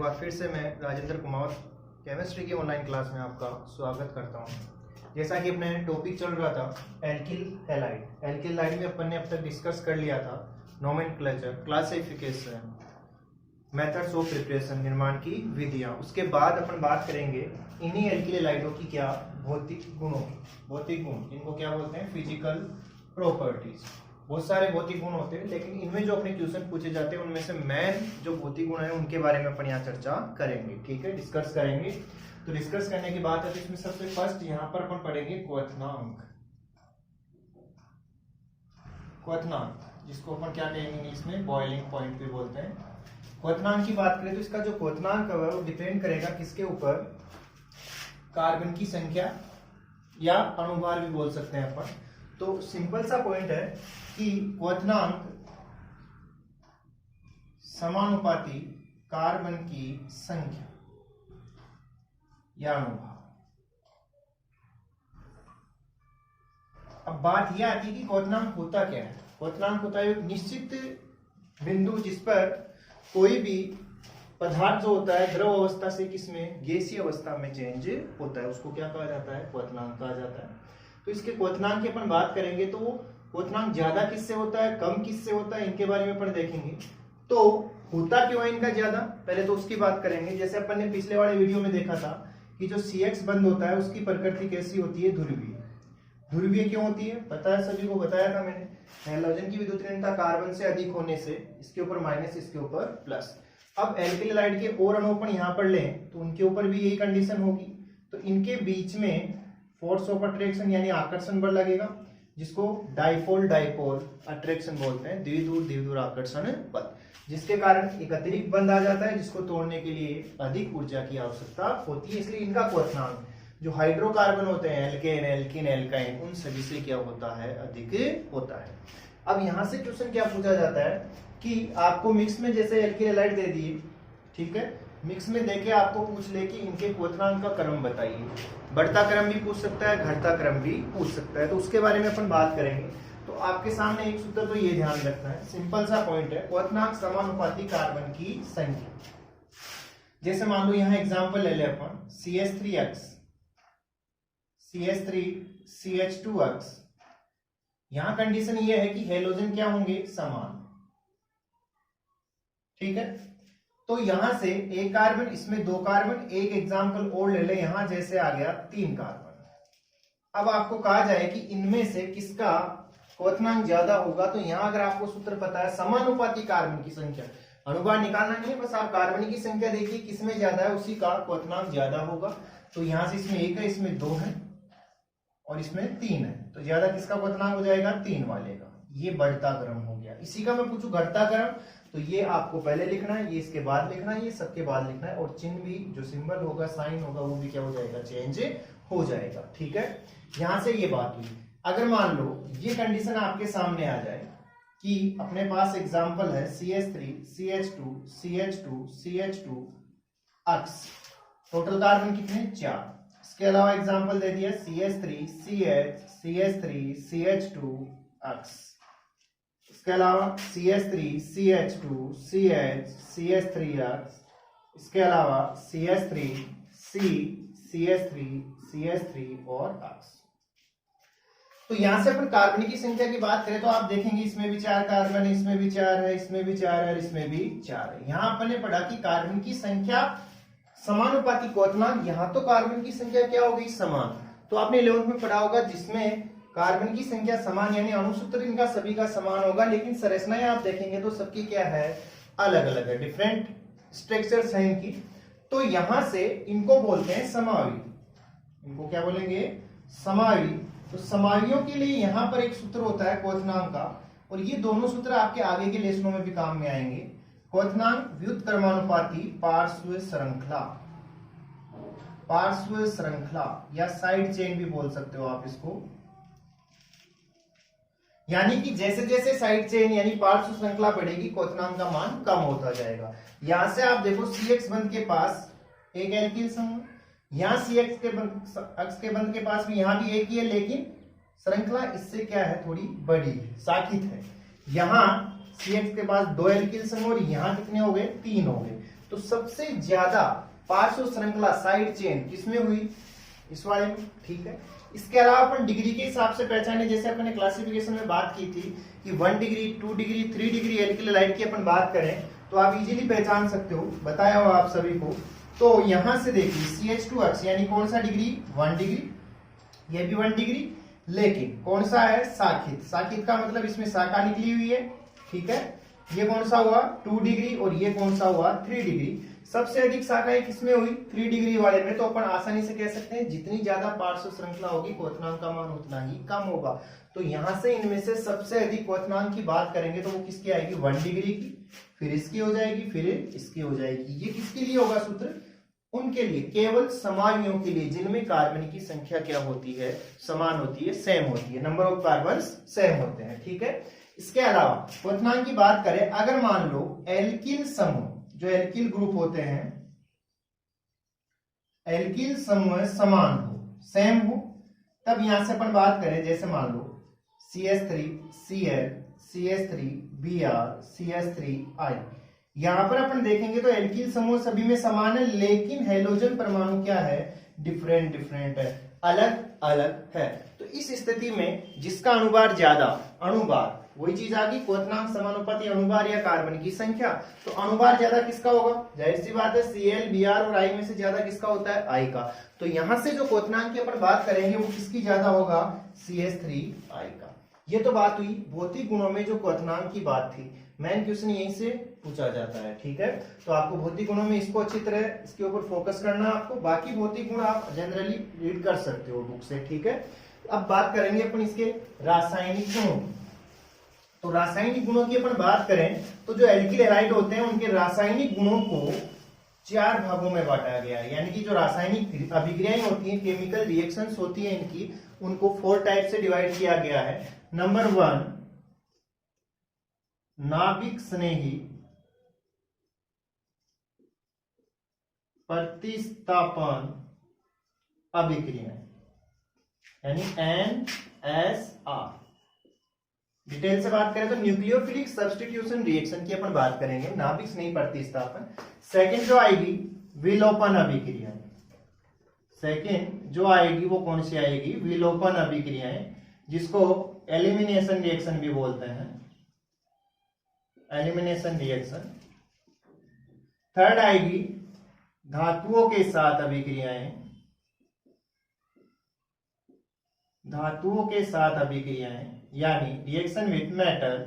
बार फिर से मैं राजेंद्र कुमार केमिस्ट्री की ऑनलाइन क्लास में आपका स्वागत करता हूं। जैसा कि अपने टॉपिक चल रहा था एल्किल हैलाइड। एल्किल हैलाइड में अपन ने अब तक डिस्कस कर लिया था nomenclature, classification, methods of preparation, निर्माण की विधियां। उसके बाद अपन बात करेंगे इन्हीं एल्किल हैलाइडों की क्या भौतिक गुणों की। भौतिक गुण इनको क्या बोलते हैं? Physical properties. बहुत सारे भौतिक गुण होते हैं, लेकिन इनमें जो अपने क्वेश्चन पूछे जाते हैं उनमें से मेन जो भौतिक गुण है उनके बारे में अपन यहाँ चर्चा करेंगे। ठीक है, डिस्कस करेंगे। तो डिस्कस करने की बात है तो इसमें सबसे फर्स्ट यहाँ पर अपन पढ़ेंगे क्वथनांक। क्वथनांक जिसको अपन क्या कहेंगे इंग्लिश में बॉइलिंग पॉइंट भी बोलते हैं। क्वथनांक की बात करें तो इसका जो क्वथनांक है वो डिपेंड करेगा किसके ऊपर? कार्बन की संख्या या अणुभार भी बोल सकते हैं अपन। तो सिंपल सा पॉइंट है कि क्वथनांक समानुपाती कार्बन की संख्या या अणुभार। अब बात यह आती है कि क्वथनांक होता क्या है। क्वथनांक होता है एक निश्चित बिंदु जिस पर कोई भी पदार्थ जो होता है द्रव अवस्था से किसमें? गैसीय अवस्था में चेंज होता है, उसको क्या कहा जाता है? क्वथनांक कहा जाता है। तो इसके क्वथनांक की अपन बात करेंगे तो क्वथनांक ज्यादा किससे होता है, कम किससे होता है, इनके बारे में अपन देखेंगे। तो होता क्यों है इनका ज्यादा, पहले तो उसकी बात करेंगे। जैसे अपन ने पिछले वाले वीडियो में देखा था कि जो CX बंद होता है उसकी प्रकृति कैसी होती है? ध्रुवीय। ध्रुवीय क्यों होती है? पता है, सभी को बताया था मैंने। हैलोजन की विद्युत ऋणता कार्बन से अधिक होने से इसके ऊपर माइनस, इसके ऊपर प्लस। अब एल्किल हैलाइड के और अणु अपन यहाँ पर लें तो उनके ऊपर भी यही कंडीशन होगी। तो इनके बीच में फोर्स ऑफ अट्रैक्शन यानी आकर्षण बल लगेगा, जिसको डाइपोल डाइपोल अट्रैक्शन बोलते हैं, द्विध्रुव द्विध्रुव आकर्षण बल, जिसके कारण एक अतिरिक्त बंध आ जाता है जिसको तोड़ने के लिए अधिक ऊर्जा की आवश्यकता होती है। इसलिए इनका क्वथनांक जो हाइड्रोकार्बन होते हैं, एल्केन, एल्किन, एल्काइन, उन सभी से क्या होता है? अधिक होता है। अब यहां से क्वेश्चन क्या पूछा जाता है कि आपको मिक्स में जैसे एल्किल हैलाइड दे दिए, ठीक है, मिक्स में देके आपको पूछ ले कि इनके क्वथनांक का क्रम बताइए। बढ़ता क्रम भी पूछ सकता है, घटता क्रम भी पूछ सकता है, तो उसके बारे में अपन बात करेंगे। तो आपके सामने एक सूत्र तो ये ध्यान रखना है, सिंपल सा पॉइंट है, क्वथनांक समानुपाती कार्बन की संख्या। जैसे मान लो यहाँ एग्जांपल ले ले अपन, CH3X, CH3, CH2X। यहां कंडीशन ये है कि हेलोजन क्या होंगे? समान। ठीक है, तो यहां से एक कार्बन, इसमें दो कार्बन, एक एग्जांपल और ले ले, यहां जैसे आ गया 3 कार्बन। अब आपको कहा जाए कि इनमें से किसका क्वथनांक ज्यादा होगा, तो यहां अगर आपको सूत्र पता है समानुपाती कार्बन की संख्या, अणुभार निकालना नहीं है, बस आप कार्बन की संख्या देखिए किसमें ज्यादा है, उसी का क्वथनांक ज्यादा होगा। तो यहां से इसमें 1 है, इसमें 2 है और इसमें 3 है, तो ज्यादा किसका क्वथनांक हो जाएगा? 3 वाले का। ये बढ़ता क्रम हो गया। इसी का मैं पूछूं घटता क्रम, तो ये आपको पहले लिखना है, ये इसके बाद लिखना है, ये सबके बाद लिखना है, और चिन्ह भी जो सिंबल होगा, साइन होगा, वो भी क्या हो जाएगा? चेंज हो जाएगा। ठीक है, यहां से ये बात हुई। अगर मान लो ये कंडीशन आपके सामने आ जाए कि अपने पास एग्जांपल है CH3, CH2, CH2, CH2X, total carbon कितने? 4। इसके अलावा एग्जांपल दे दिया CH3, CH, CH3, CH2X। इसके अलावा CH3, CH2, CH, CH3X। इसके अलावा CH3, C, CH3, CH3 और X। तो यहां से अपन कार्बन की संख्या की बात करें तो आप देखेंगे इसमें भी 4 कार्बन है, इसमें भी 4 है, इसमें भी 4 है, इसमें भी 4 है। यहां अपन ने पढ़ा कि कार्बन की संख्या समानुपाती क्वथनांक, यहां तो कार्बन की संख्या क्या हो गई? समान। तो आपने 11th में पढ़ा होगा जिसमें कार्बन की संख्या समान यानी अणुसूत्र इनका सभी का समान होगा, लेकिन संरचनाएं आप देखेंगे तो सबकी क्या है? अलग अलग है, डिफरेंट स्ट्रक्चर्स हैं इनकी। तो यहां से इनको बोलते हैं समावी। इनको क्या बोलेंगे? समावी। तो समावियों के लिए यहां पर एक सूत्र होता है क्वथनांक का, और ये दोनों सूत्र आपके आगे के लेसनों में भी काम में आएंगे। क्वथनांक व्युत्क्रमानुपाती पार्श्व श्रृंखला, पार्श्व श्रृंखला या साइड चेन भी बोल सकते हो आप इसको। यानी कि जैसे जैसे साइड चेन यानी पार्श्व श्रृंखला बढ़ेगी क्वथनांक का मान कम होता जाएगा। यहां से आप देखो CX बंध के पास एक एल्किल समूह, यहां CX के बंध के पास भी यहां भी एक ही है, लेकिन श्रृंखला इससे क्या है? थोड़ी बड़ी शाखित है। यहां CX के पास 2 एल्किल समूह और यहां कितने हो गए? 3 हो गए। तो सबसे ज्यादा पार्श्व श्रृंखला साइड चेन किसमें हुई, इस वाले में, ठीक है। इसके अलावा अपन डिग्री के हिसाब से पहचाने, जैसे अपने क्लासिफिकेशन में बात की थी कि 1 degree 2 degree 3 degree alkyl halide की अपन बात करें तो आप इजीली पहचान सकते हो, बताया हुआ आप सभी को। तो यहां से देखिए CH2H यानी कौन सा डिग्री, 1 डिग्री, ये भी 1 डिग्री, लेकिन कौन सा है, साखित। साखित का मतलब इसमें शाखा निकली हुई है, ठीक है। ये कौन सा हुआ, 2 डिग्री, और ये कौन सा हुआ, 3 डिग्री। सबसे अधिक शाखाएं किसमें हुई, 3 डिग्री वाले में। तो अपन आसानी से कह सकते हैं जितनी ज्यादा पार्श्व श्रृंखला होगी क्वथनांक का मान उतना ही कम होगा। तो यहां से इनमें से सबसे अधिक क्वथनांक की बात करेंगे तो वो किसकी आएगी, 1 डिग्री की, फिर इसकी हो जाएगी, फिर इसकी हो जाएगी। ये किसके लिए होगा सूत्र, उनके लिए, केवल समायुओं के लिए जिनमें कार्बन की संख्या क्या होती है, समान होती है, सेम होती है, नंबर ऑफ कार्बन सेम होते हैं, ठीक है। इसके अलावा क्वथनांक की बात करें, अगर मान लो एल्किल समूह, जो एल्किल ग्रुप होते हैं, एल्किल समूह समान हो, सेम हो, तब यहां से अपन बात करें, जैसे मान लो CH3 Cl CH3 Br CH3 I, यहां पर अपन देखेंगे तो एल्किल समूह सभी में समान है, लेकिन हैलोजन परमाणु क्या है, डिफरेंट डिफरेंट है, अलग अलग है। तो इस स्थिति में जिसका अनुभार ज्यादा, अनुभार वही चीज आ गई, क्वथनांक समानुपाती अनुभार या कार्बन की संख्या, तो अनुभार ज्यादा किसका होगा, जाहिर सी बात है Cl Br और I में से ज्यादा किसका होता है, I का। तो यहां से जो क्वथनांक की अपन बात करेंगे वो किसकी ज्यादा होगा, CH3I का। ये तो बात हुई भौतिक गुणों में जो क्वथनांक की बात थी, मेन क्वेश्चन यहीं से पूछा जाता है, ठीक है। तो आपको भौतिक गुणों में इसको अच्छी तरह इसके ऊपर फोकस करना है आपको, बाकी भौतिक गुण आप जनरली रीड कर सकते हो बुक से, ठीक है। अब बात करेंगे अपन इसके रासायनिक गुणों। तो रासायनिक गुणों की अपन बात करें तो जो एल्किल हैलाइड होते हैं उनके रासायनिक गुणों को 4 भागों में बांटा गया है, यानी कि जो रासायनिक अभिक्रियाएं होती हैं, केमिकल रिएक्शंस होती हैं इनकी, उनको 4 टाइप से डिवाइड किया गया है। नंबर 1 नाभिक स्नेही प्रतिस्थापन अभिक्रिया, यानी NSR। डिटेल से बात करें तो न्यूक्लियोफिलिक सब्स्टिट्यूशन रिएक्शन की अपन बात करेंगे, नाभिक स्नेही प्रतिस्थापन। सेकंड जो आएगी विलोपन अभिक्रिया, सेकंड जो आएगी वो कौन सी आएगी, विलोपन अभिक्रियाएं, जिसको एलिमिनेशन रिएक्शन भी बोलते हैं, एलिमिनेशन रिएक्शन। थर्ड आएगी धातुओं के साथ अभिक्रियाएं, धातुओं के साथ अभिक्रियाएं, यानी रिएक्शन विथ मेटल।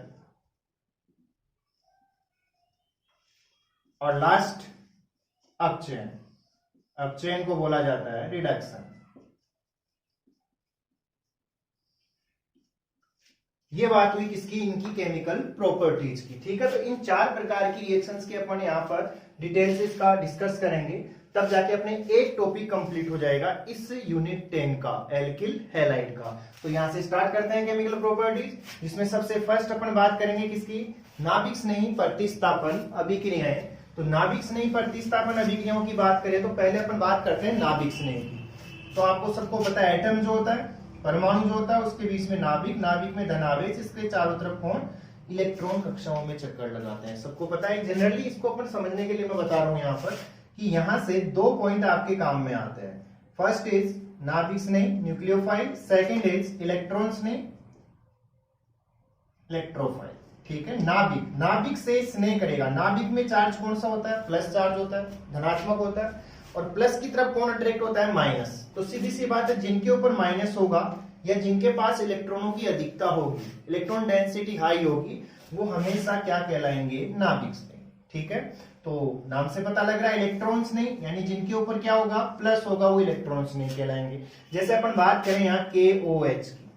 और लास्ट अपचयन, अपचयन को बोला जाता है रिडक्शन। ये बात हुई किसकी, इनकी केमिकल प्रॉपर्टीज की, ठीक है। तो इन 4 प्रकार की रिएक्शंस के अपन यहाँ पर डिटेल से इसका डिस्कस करेंगे, तब जाके अपने एक टॉपिक कंप्लीट हो जाएगा इस यूनिट 10 का, एल्किल हैलाइड का। तो यहां से स्टार्ट करते हैं केमिकल प्रॉपर्टीज, जिसमें सबसे फर्स्ट अपन बात करेंगे किसकी, नाभिक स्नेही प्रतिस्थापन अभिक्रियाएं। तो नाभिक स्नेही प्रतिस्थापन अभिक्रियाओं की बात करें तो पहले अपन बात करते हैं नाभिक स्नेही की। तो आपको सबको पता है एटम जो होता है, परमाणु जो होता है, उसके बीच में नाभिक, नाभिक में धनावेश, इसके चारों तरफ कौन, इलेक्ट्रॉन कक्षाओं में चक्कर लगाते हैं, सबको पता है। जनरली इसको अपन समझने के लिए मैं बता रहा हूं यहाँ पर कि यहां से 2 पॉइंट आपके काम में आते हैं। फर्स्ट इज नाभिक स्नेही न्यूक्लियोफाइल, सेकंड इज इलेक्ट्रॉन स्नेही इलेक्ट्रोफाइल, ठीक है। नाभिक, नाभिक से स्नेह करेगा, नाभिक में चार्ज कौन सा होता है, प्लस चार्ज होता है, धनात्मक होता है, और प्लस की तरफ कौन अट्रैक्ट होता है, माइनस। तो सीधी सी बात है, जिनके ऊपर माइनस होगा या जिनके पास इलेक्ट्रॉनों की अधिकता होगी, इलेक्ट्रॉन डेंसिटी हाई होगी, वो हमेशा क्या कहलाएंगे, नाभिक स्नेही, ठीक है। तो नाम से पता लग रहा है इलेक्ट्रॉन्स नहीं, यानी जिनके ऊपर क्या होगा, प्लस होगा, वो इलेक्ट्रॉन्स नहीं कहलाएंगे। जैसे अपन बात करें यहाँ KOH की,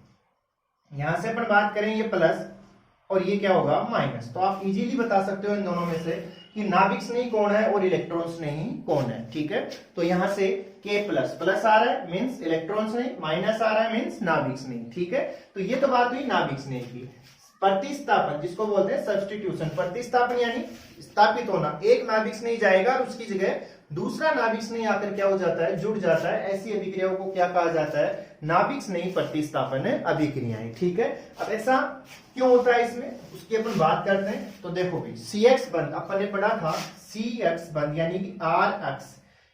यहां से अपन बात करें ये प्लस और ये क्या होगा, माइनस। तो आप इजीली बता सकते हो इन दोनों में से कि नाभिक स्नेही कौन है और इलेक्ट्रॉन स्नेही कौन है, ठीक है। तो यहां से K प्लस प्लस आ रहा है मीन्स इलेक्ट्रॉन स्नेही, माइनस आ रहा है मीन्स नाभिक स्नेही, ठीक है। तो ये तो बात हुई नाभिक स्नेही की। प्रतिस्थापन जिसको बोलते हैं सब्स्टिट्यूशन, प्रतिस्थापन यानी स्थापित होना, एक नाभिक स्नेही जाएगा और उसकी जगह दूसरा नाभिक स्नेही आकर क्या हो जाता है, जुड़ जाता है। ऐसी अभिक्रियाओं को क्या कहा जाता है, नाभिक स्नेही प्रतिस्थापन अभिक्रियाएं, ठीक है। अब ऐसा क्यों होता है इसमें, उसकी अपन बात करते हैं। तो देखो भी CX बंद अपन ने पढ़ा था RCX बंद यानी कि RX,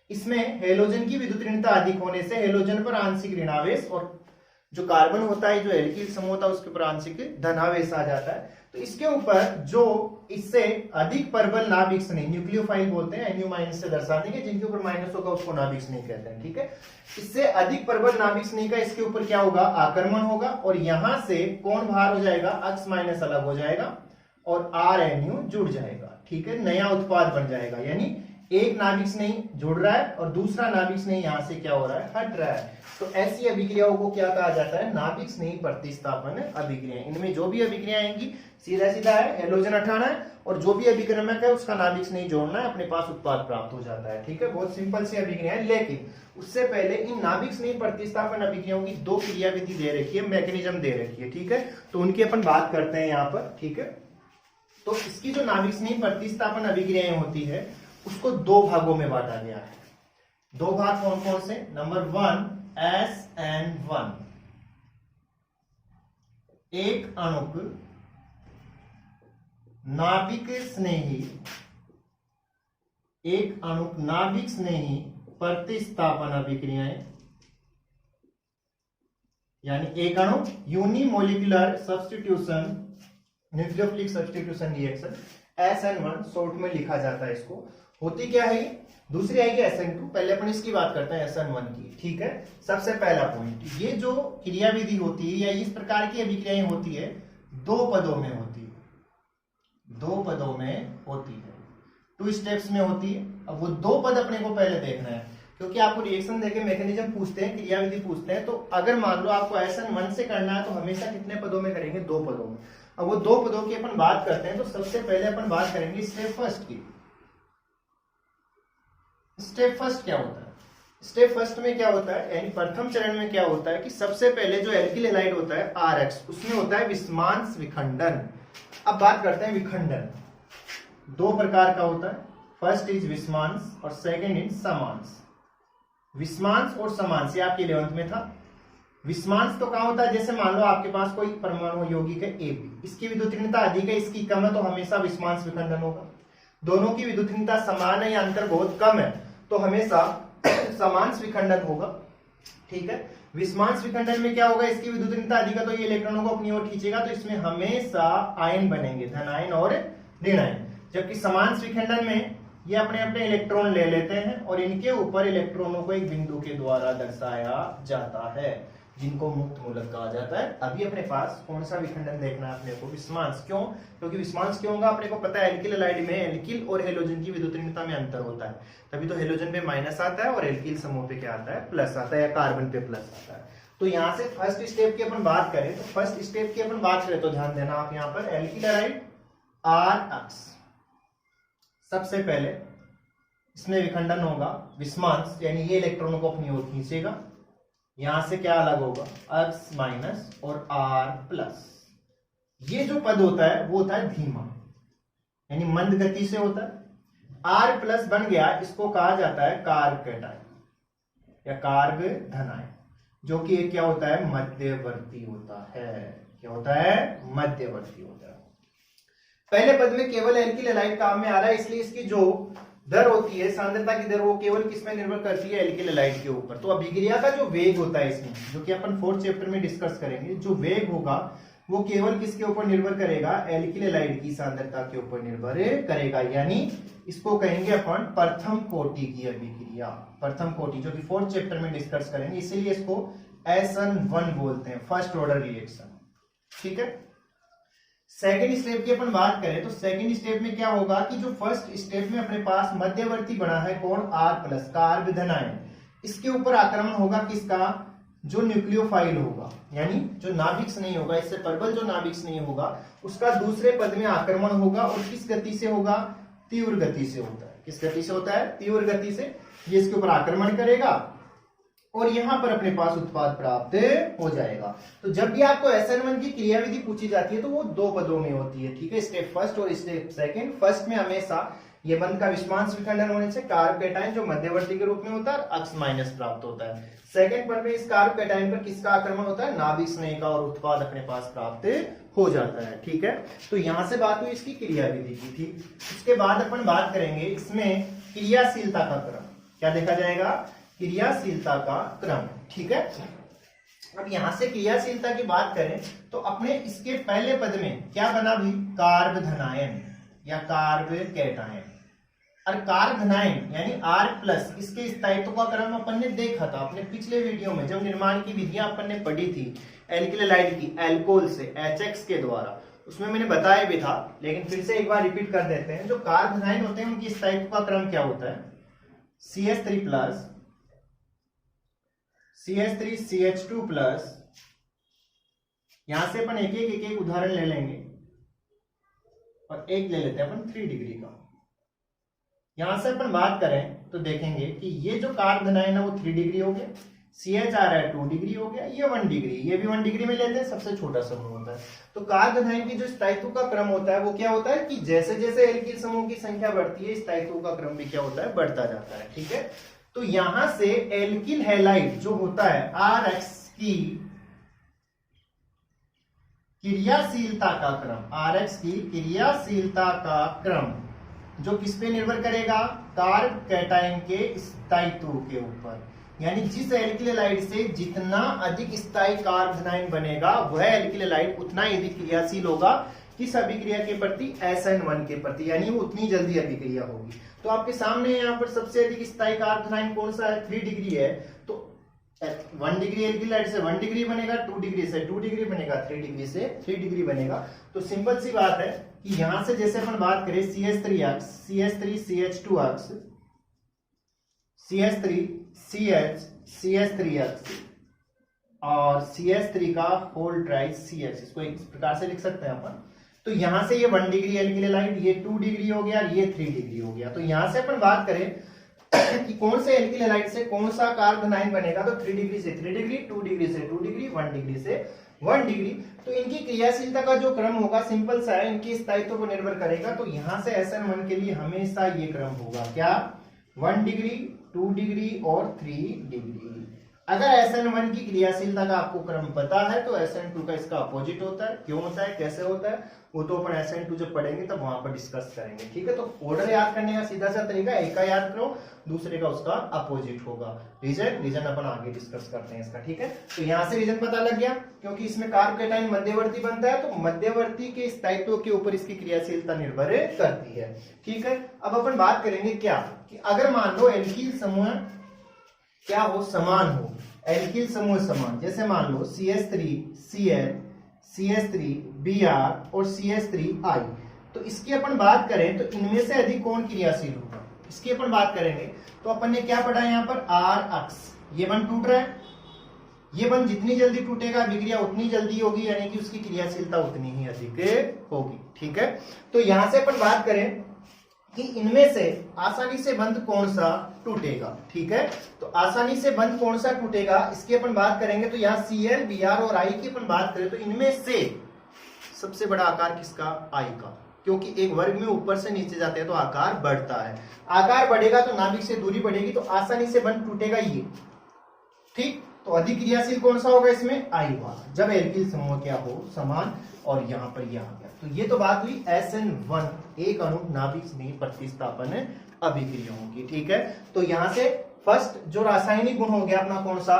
इसमें हेलोजन की विद्युत ऋणता अधिक होने से हेलोजन पर आंशिक ऋणावेश और जो कार्बन होता है, जो एल्किल समूह होता है, उसके ऊपर आंशिक धनावेश आ जाता है। तो इसके ऊपर जो इससे अधिक प्रबल नाभिक स्नेही, न्यूक्लियोफाइल बोलते हैं, NU माइनस से दर्शा देंगे, जिनके ऊपर माइनस होगा उसको नाभिक स्नेही कहते हैं, ठीक है। इससे अधिक प्रबल नाभिक स्नेही का इसके ऊपर क्या होगा, आक्रमण होगा, और यहां से कौन बाहर हो जाएगा, अक्ष माइनस अलग हो जाएगा और RNU जुड़ जाएगा, ठीक है, नया उत्पाद बन जाएगा। यानी एक नाभिक स्नेही जुड़ रहा है और दूसरा नाभिक स्नेही यहां से क्या हो रहा है, हट रहा है। तो ऐसी अभिक्रियाओं को क्या कहा जाता है, नाभिक स्नेही प्रतिस्थापन अभिक्रिया। इनमें जो भी अभिक्रिया आएंगी सीधा सीधा है, हेलोजन हटाना है और जो भी अभिक्रमक है उसका नाभिक स्नेही जोड़ना है, अपने पास उत्पाद प्राप्त हो जाता है, ठीक है। बहुत सिंपल सी अभिक्रिया है। लेकिन उससे पहले इन नाभिक स्नेही प्रतिस्थापन अभिक्रियाओं की दो क्रियाविधि दे रखी है, मैकेनिज्म दे रखी है, ठीक है। तो उनकी अपन बात करते हैं यहाँ पर, ठीक है। तो इसकी जो नाभिक स्नेही प्रतिस्थापन अभिक्रियाएं होती है उसको दो भागों में बांटा गया है। दो भाग कौन कौन से, नंबर 1 SN1, एक अणुक नाभिक स्नेही, एक अणुक नाभिक स्नेही प्रतिस्थापन अभिक्रियाएं, यानी एक अणु unimolecular substitution, nucleophilic substitution reaction, SN1 short में लिखा जाता है इसको। होती क्या है, दूसरी आएगी SN2, पहले अपन इसकी बात करते हैं SN1 की, ठीक है। सबसे पहला पॉइंट, ये जो क्रियाविधि होती है या इस प्रकार की अभिक्रियाएं होती है दो पदों में होती है, दो पदों में होती है, 2 स्टेप्स में होती है। अब वो दो पद अपने को पहले देखना है, क्योंकि आपको रिएक्शन देके मैकेनिज्म पूछते हैं, क्रियाविधि पूछते हैं। तो अगर मान लो आपको SN1 से करना है तो हमेशा कितने पदों में करेंगे, दो पदों में। अब वो दो पदों की अपन बात करते हैं तो सबसे पहले अपन बात करेंगे स्टेप फर्स्ट की। स्टेप फर्स्ट क्या होता है, स्टेप फर्स्ट में क्या होता है, यानी प्रथम चरण में क्या होता है कि सबसे पहले जो एल्किल हैलाइड होता है RX, उसमें होता है विस्मांस विखंडन। अब बात करते हैं विखंडन, दो प्रकार का होता है, फर्स्ट इज विस्मांस और सेकंड इज समांस। विस्मांस और समांस ये आपके 11th में था। विस्मांस तो कहां होता है, जैसे मान लो आपके पास कोई परमाणु यौगिक है AB, इसकी विद्युत ऋणता अधिक है, इसकी कम है, तो हमेशा विस्मांस विखंडन होगा। दोनों की विद्युत ऋणता समान है या अंतर बहुत कम है तो हमेशा समांस विखंडन होगा, ठीक है। विस्मांस विखंडन में क्या होगा, इसकी विद्युत ऋणता अधिक है तो ये इलेक्ट्रॉनों को अपनी ओर खींचेगा, तो इसमें हमेशा आयन बनेंगे, धन आयन और ऋण आयन। जबकि समांस विखंडन में ये अपने अपने इलेक्ट्रॉन ले लेते हैं और इनके ऊपर इलेक्ट्रॉनों को एक बिंदु के द्वारा दर्शाया जाता है, जिनको मुक्त मूलक कहा जाता है। अभी अपने पास कौन सा विखंडन देखना है अपने को, विस्मांस। क्यों, क्योंकि विस्मांस क्यों होगा, अपने को पता है एल्किल हैलाइड में एल्किल और हेलोजन की विद्युत ऋणता में अंतर होता है, तभी तो हेलोजन पे माइनस आता है और एल्किल समूह पे क्या आता है, प्लस आता है, या कार्बन पे प्लस आता है। तो यहाँ से फर्स्ट स्टेप की अपन बात करें तो फर्स्ट स्टेप की अपन बात करें तो ध्यान देना आप यहाँ पर एल्किल हैलाइड RX, सबसे पहले इसमें विखंडन होगा विस्मांस, यानी ये इलेक्ट्रॉनों को अपनी ओर खींचेगा, यहां से क्या अलग होगा, X माइनस और R प्लस। ये जो पद होता है वो होता है धीमा, यानी मंद गति से होता है। R प्लस बन गया, इसको कहा जाता है कार्ब कैटायन या कार्ब धनायन, जो कि एक क्या होता है, मध्यवर्ती होता है। क्या होता है, मध्यवर्ती होता है। पहले पद में केवल एल्किल हैलाइड काम में आ रहा है, इसलिए इसकी जो दर होती है, सांद्रता की दर, वो केवल किस में निर्भर करती है, एल्किल हैलाइड के ऊपर। तो अभिक्रिया का जो वेग होता है इसमें, जो कि अपन 4th चैप्टर में डिस्कस करेंगे, जो वेग होगा वो केवल किसके ऊपर निर्भर करेगा, एल्किल हैलाइड की सांद्रता के ऊपर निर्भर करेगा। यानी इसको कहेंगे अपन प्रथम कोटि की अभिक्रिया, प्रथम कोटि, जो कि 4th चैप्टर में डिस्कस करेंगे, इसीलिए इसको SN1 बोलते हैं, फर्स्ट ऑर्डर रिएक्शन, ठीक है। सेकेंड स्टेप की अपन बात करें तो सेकेंड स्टेप में क्या होगा कि जो फर्स्ट स्टेप में अपने पास मध्यवर्ती बना है कौन, R प्लस, कार्ब धनायन, इसके ऊपर आक्रमण होगा किसका, जो न्यूक्लियोफाइल होगा, यानी जो नाभिक स्नेही होगा, इससे प्रबल जो नाभिक स्नेही होगा, उसका दूसरे पद में आक्रमण होगा। और किस गति से होगा, तीव्र गति से होता है। किस गति से होता है, तीव्र गति से। ये इसके ऊपर आक्रमण करेगा और यहां पर अपने पास उत्पाद प्राप्त हो जाएगा। तो जब भी आपको SN1 की क्रियाविधि पूछी जाती है तो वो दो पदों में होती है, ठीक है, स्टेप फर्स्ट और स्टेप सेकंड। फर्स्ट में हमेशा ये बंध का विस्मांस विखंडन होने से कार्ब कैटायन जो मध्यवर्ती के रूप में होता है अक्स माइनस प्राप्त होता है। सेकंड पद में इस कार्ब कैटायन पर किसका आक्रमण होता है, नाभिक स्नेह का, और उत्पाद अपने पास प्राप्त हो जाता है। ठीक है, तो यहां से बात हुई इसकी क्रियाविधि की थी। इसके बाद अपन बात करेंगे इसमें क्रियाशीलता का क्रम। क्या देखा जाएगा, क्रियाशीलता का क्रम। ठीक है, अब यहां से क्रियाशीलता की बात करें तो अपने इसके पहले पद में क्या बना भी, कार्ब धनायन या कार्ब कैटायन। और कार्ब धनायन यानी R प्लस, इसके स्थायित्व का क्रम अपन ने देखा था अपने पिछले वीडियो में जब निर्माण की विधियां अपन ने पढ़ी थी एल्किल हैलाइड की एल्कोहल से HX के द्वारा, उसमें मैंने बताया भी था, लेकिन फिर से एक बार रिपीट कर देते हैं। जो कार्ब धनायन होते हैं उनकी स्थायित्व का क्रम क्या होता है, CH3 plus CH3 CH2 plus. यहां से अपन एक एक उदाहरण ले लेंगे और एक ले लेते हैं अपन 3 डिग्री का। यहां से अपन बात करें तो देखेंगे कि ये जो कार्ब धनायन है वो 3 डिग्री हो गया, CH आ रहा है 2 डिग्री हो गया, ये 1 डिग्री, ये भी 1 डिग्री में लेते हैं, सबसे छोटा समूह होता है। तो कार्ब धनायन की जो स्थायित्व का क्रम होता है वो क्या होता है कि जैसे जैसे एल्किल समूह की संख्या बढ़ती है स्थायित्व का क्रम भी क्या होता है, बढ़ता जाता है। ठीक है, तो यहां से एल्किल हैलाइड जो होता है RX की क्रियाशीलता का क्रम, RX की क्रियाशीलता का क्रम जो किस पे निर्भर करेगा, कार्ब कैटायन के स्थायित्व के ऊपर। यानी जिस एल्किल हैलाइड से जितना अधिक स्थायी कार्ब धनायन बनेगा वह एल्किल हैलाइड उतना ही अधिक क्रियाशील होगा किस अभिक्रिया के प्रति, SN1 के प्रति, यानी वो उतनी जल्दी अभिक्रिया होगी। तो आपके सामने यहाँ पर सबसे अधिक स्थायी कार्ब धनायन कौन सा है, 3 डिग्री है। तो 1 डिग्री एल्किल हैलाइड से 1 डिग्री बनेगा, 2 डिग्री से 2 डिग्री बनेगा, 3 डिग्री से 3 डिग्री बनेगा। तो सिंपल सी बात है कि यहां से जैसे अपन बात करें CH3X, CH3 CH2X, CH3 CH CH3X और CH3 का होल ट्राइस CH, इसको इस प्रकार से लिख सकते हैं अपन। तो यहां से ये 1 डिग्री एल्किल हैलाइड, ये 2 डिग्री हो गया, ये 3 डिग्री हो गया। तो यहां से अपन बात करें कि कौन से एल्किल हैलाइड से कौन सा कार्ब धनायन बनेगा, तो 3 डिग्री से 3 डिग्री, 2 डिग्री से 2 डिग्री, 1 डिग्री से 1 डिग्री। तो इनकी क्रियाशीलता का जो क्रम होगा सिंपल सा है, इनकी स्थायित्व को निर्भर करेगा। तो यहां से SN1 के लिए हमेशा ये क्रम होगा क्या, 1 डिग्री, 2 डिग्री और 3 डिग्री। अगर SN1 की क्रियाशीलता का आपको क्रम पता है तो SN2 का इसका अपोजिट होता है। क्यों होता है, कैसे होता है, वो तो अपन SN2 जब पढ़ेंगे तब वहां पर डिस्कस करेंगे। ठीक है, तो ऑर्डर याद करने का सीधा सा तरीका, एक का याद करो, दूसरे का उसका अपोजिट होगा। रीजन अपन आगे डिस्कस करते हैं इसका। ठीक है, तो यहां से रीजन पता लग गया, क्योंकि इसमें कार्ब कैटायन मध्यवर्ती बनता है तो मध्यवर्ती के स्थायित्व के ऊपर इसकी क्रियाशीलता निर्भर करती है। ठीक है, अब अपन बात करेंगे क्या कि अगर मान लो एल्किल समूह क्या हो, समान हो, एल्किल समूह समान, जैसे मान लो CH3 Cl, CH3 Br और CH3I। तो इसकी अपन बात करें तो इनमें से अधिक कौन क्रियाशील होगा, इसकी अपन बात करेंगे तो अपन ने क्या पढ़ा है यहाँ पर, RX, ये बंध टूट रहा है, ये बंध जितनी जल्दी टूटेगा अभिक्रिया उतनी जल्दी होगी, यानी कि उसकी क्रियाशीलता उतनी ही अधिक होगी। ठीक है, तो यहां से अपन बात करें कि इनमें से आसानी से बंध कौन सा टूटेगा। ठीक है, तो आसानी से बंध कौन सा टूटेगा इसकी अपन बात करेंगे। तो यहाँ Cl, Br और I की अपन बात करें तो इनमें से सबसे बड़ा आकार किसका, I का, क्योंकि एक वर्ग में ऊपर से नीचे जाते हैं तो आकार बढ़ता है, आकार बढ़ेगा तो नाभिक से दूरी बढ़ेगी तो आसानी से बंध टूटेगा ये। ठीक, तो अधिक क्रियाशील कौन सा होगा इसमें, I वाला, जब एल्किल समूह क्या हो, समान, और यहाँ पर यह आ गया। तो ये तो बात हुई SN1, एक अणु नाभिक स्नेह प्रतिस्थापन अभिक्रियाओं की। ठीक है, तो यहां से फर्स्ट जो रासायनिक गुण हो गया अपना कौन सा,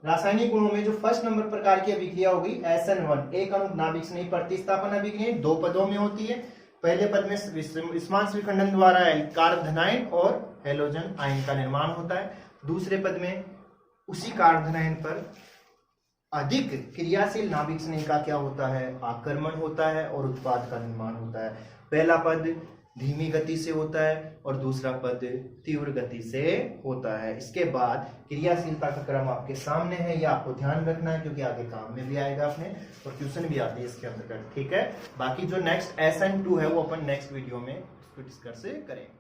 रासायनिक गुणों में जो फर्स्ट नंबर प्रकार की अभिक्रिया होगी SN1, एक अणु नाभिक स्नेह प्रतिस्थापन अभिक्रिया, 2 पदों में होती है। पहले पद में विस्मांस विखंडन द्वारा कार्ब धनायन और हेलोजन आयन का निर्माण होता है, दूसरे पद में उसी कार्ब धनायन पर अधिक क्रियाशील नाभिक स्नेह का क्या होता है, आक्रमण होता है और उत्पाद का निर्माण होता है। पहला पद धीमी गति से होता है और दूसरा पद तीव्र गति से होता है। इसके बाद क्रियाशीलता का क्रम आपके सामने है, यह आपको ध्यान रखना है क्योंकि आगे काम में भी आएगा अपने, और ट्यूशन भी आती है इसके अंतर्गत। ठीक है, बाकी जो नेक्स्ट SN2 है वो अपन नेक्स्ट वीडियो में इसको डिस्कस करेंगे।